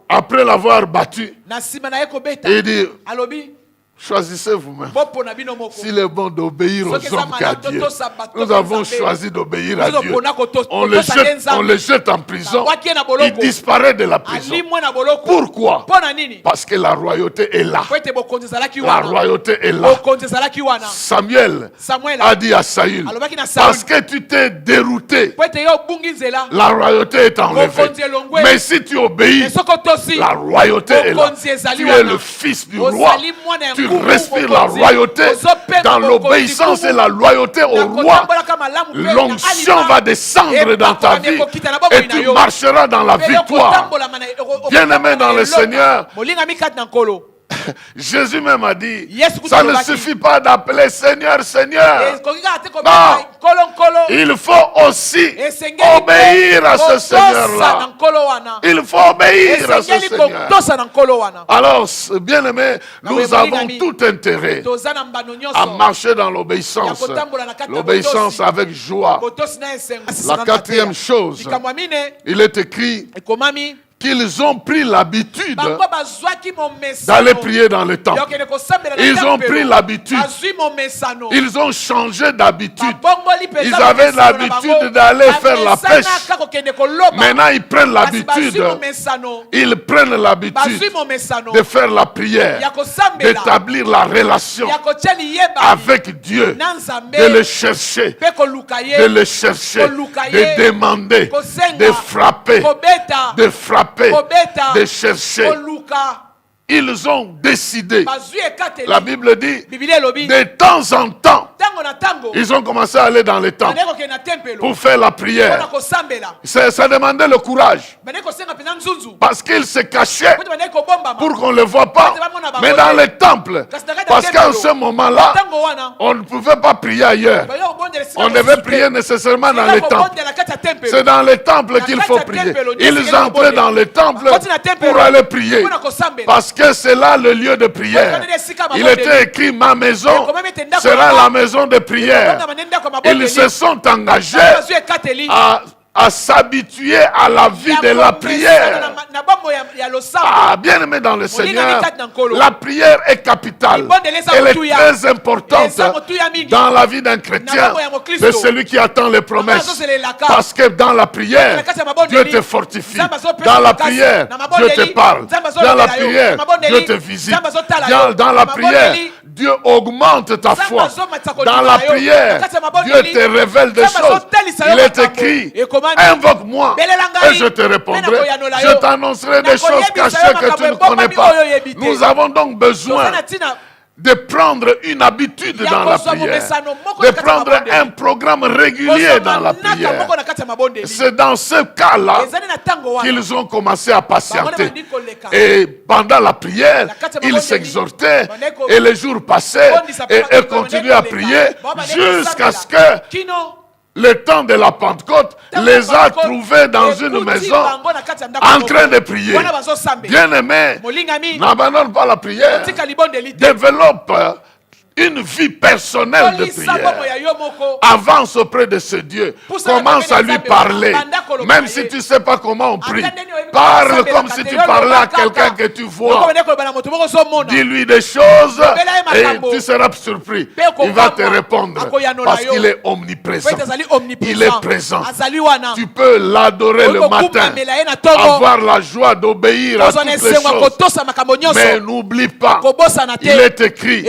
après l'avoir battu, il dit, choisissez vous-même s'il est bon d'obéir aux hommes qu'à Dieu. Nous avons choisi d'obéir à Dieu. On le jette en prison. Il disparaît de la prison. Pourquoi? Parce que la royauté est là. La royauté est là. Samuel a dit à Saül, parce que tu t'es dérouté, la royauté est enlevée. Mais si tu obéis, la royauté est là. Tu es le fils du roi. Tu tu respires la royauté dans l'obéissance et la loyauté au roi, l'onction va descendre dans ta vie et tu marcheras dans la victoire. Bien-aimé dans le Seigneur, Jésus même a dit, ça ne suffit pas d'appeler Seigneur, Seigneur. Non, il faut aussi obéir à ce Seigneur-là. Il faut obéir à ce Seigneur. Alors, bien-aimé, nous avons tout intérêt à marcher dans l'obéissance. L'obéissance avec joie. La quatrième chose, il est écrit qu'ils ont pris l'habitude d'aller prier dans le temple. Ils ont pris l'habitude. Ils ont changé d'habitude. Ils avaient l'habitude d'aller faire la pêche. Maintenant, ils prennent l'habitude. Ils prennent l'habitude de faire la prière, d'établir la relation avec Dieu, de le chercher, de demander, de frapper, de chercher. Ils ont décidé, la Bible dit, de temps en temps, ils ont commencé à aller dans les temples pour faire la prière. Ça demandait le courage. Parce qu'ils se cachaient pour qu'on ne le voit pas. Mais dans les temples, parce qu'à ce moment-là, on ne pouvait pas prier ailleurs. On devait prier nécessairement dans les temples. C'est dans les temples qu'il faut prier. Ils entraient dans les temples pour aller prier. Parce que c'est là le lieu de prière. Il était écrit, ma maison sera la maison de prière. Ils se sont engagés à s'habituer à la vie de la prière. Bien aimé dans le Seigneur, la prière est capitale. Elle est très importante dans la vie d'un chrétien, de celui qui attend les promesses. Parce que dans la prière, Dieu te fortifie. Dans la prière, Dieu te parle. Dans la prière, Dieu te visite. Dans la prière, Dieu augmente ta foi. Dans la prière, Dieu te révèle des choses. Il est écrit, invoque-moi et je te répondrai. Je t'annoncerai des choses cachées que tu ne connais pas. Nous avons donc besoin de prendre une habitude dans la prière, de prendre un programme régulier dans la prière. C'est dans ce cas-là qu'ils ont commencé à patienter. Et pendant la prière, ils s'exhortaient et les jours passaient et ils continuaient à prier jusqu'à ce que le temps de la Pentecôte les a trouvés dans une maison en train de prier. Bien-aimé, n'abandonne pas la prière. Développe une vie personnelle de prière. Avance auprès de ce Dieu. Commence à lui parler. Même si tu ne sais pas comment on prie. Parle comme si tu parlais à quelqu'un que tu vois. Dis-lui des choses et tu seras surpris. Il va te répondre parce qu'il est omniprésent. Il est présent. Tu peux l'adorer le matin. Avoir la joie d'obéir à toutes les choses. Mais n'oublie pas, il est écrit.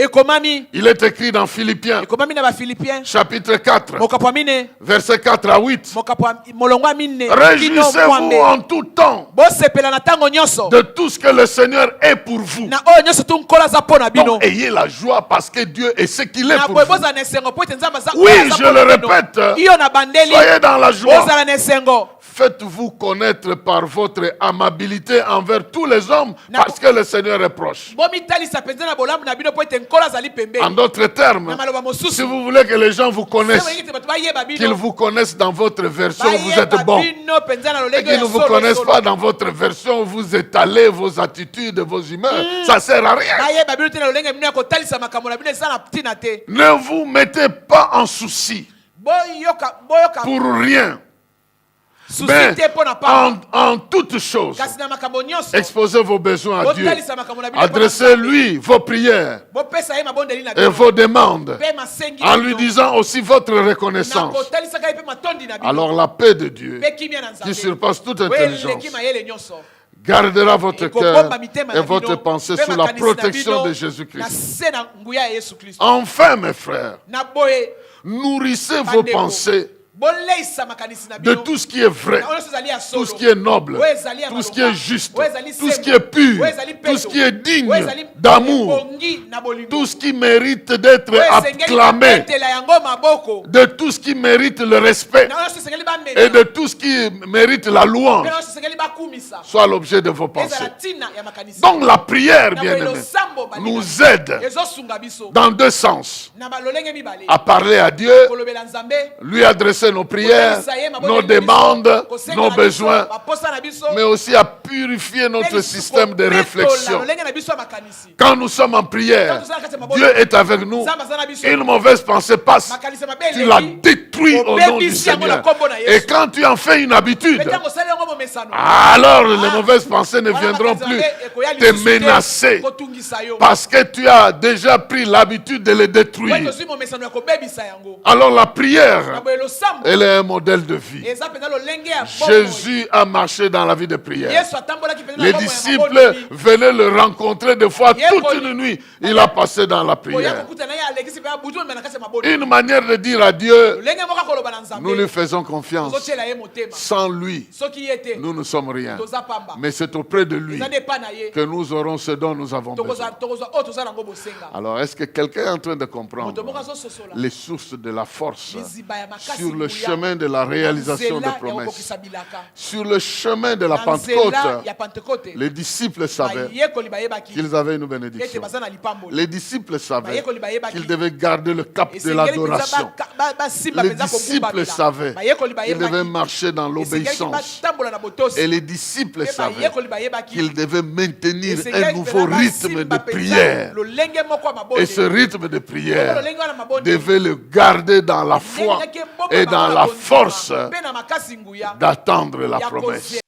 Il est écrit dans Philippiens, chapitre 4, verset 4 à 8. Réjouissez-vous en tout temps de tout ce que le Seigneur est pour vous. Donc, ayez la joie parce que Dieu est ce qu'il est pour vous. Oui, je le répète, soyez dans la joie. Faites-vous connaître par votre amabilité envers tous les hommes parce que le Seigneur est proche. En d'autres termes, si vous voulez que les gens vous connaissent, qu'ils vous connaissent dans votre version, vous êtes bon. Et qu'ils ne vous connaissent pas dans votre version, vous étalez vos attitudes, vos humeurs. Ça ne sert à rien. Ne vous mettez pas en souci pour rien. Mais en toutes choses, exposez vos besoins à Dieu. Adressez-lui vos prières et vos demandes en lui disant aussi votre reconnaissance. Alors la paix de Dieu, qui surpasse toute intelligence, gardera votre cœur et votre pensée sous la protection de Jésus-Christ. Enfin, mes frères, nourrissez vos pensées de tout ce qui est vrai, tout ce qui est noble, tout ce qui est juste, tout ce qui est pur, tout ce qui est digne d'amour, tout ce qui mérite d'être acclamé, de tout ce qui mérite le respect et de tout ce qui mérite la louange, soit l'objet de vos pensées. Donc la prière, bien-aimé, nous aide dans deux sens: à parler à Dieu, lui adresser nos prières, nos demandes, nos besoins, mais aussi à purifier notre système de réflexion. Quand nous sommes en prière, Dieu est avec nous. Une mauvaise pensée passe, tu la détruis au nom du Seigneur. Et quand tu en fais une habitude, alors les mauvaises pensées ne viendront plus te menacer, parce que tu as déjà pris l'habitude de les détruire. Alors la prière, elle est un modèle de vie. Jésus a marché dans la vie de prière. Les disciples venaient le rencontrer des fois toute une nuit. Il a passé dans la prière. Une manière de dire à Dieu: nous lui faisons confiance. Sans lui, nous ne sommes rien. Mais c'est auprès de lui que nous aurons ce dont nous avons besoin. Alors, est-ce que quelqu'un est en train de comprendre les sources de la force sur le chemin de la réalisation des promesses? Sur le chemin de la Pentecôte, les disciples savaient qu'ils avaient une bénédiction. Les disciples savaient qu'ils devaient garder le cap de l'adoration. Les disciples savaient qu'ils devaient marcher dans l'obéissance. Et les disciples savaient qu'ils devaient maintenir un nouveau rythme de prière. Et ce rythme de prière devait le garder dans la foi et dans la force d'attendre la promesse.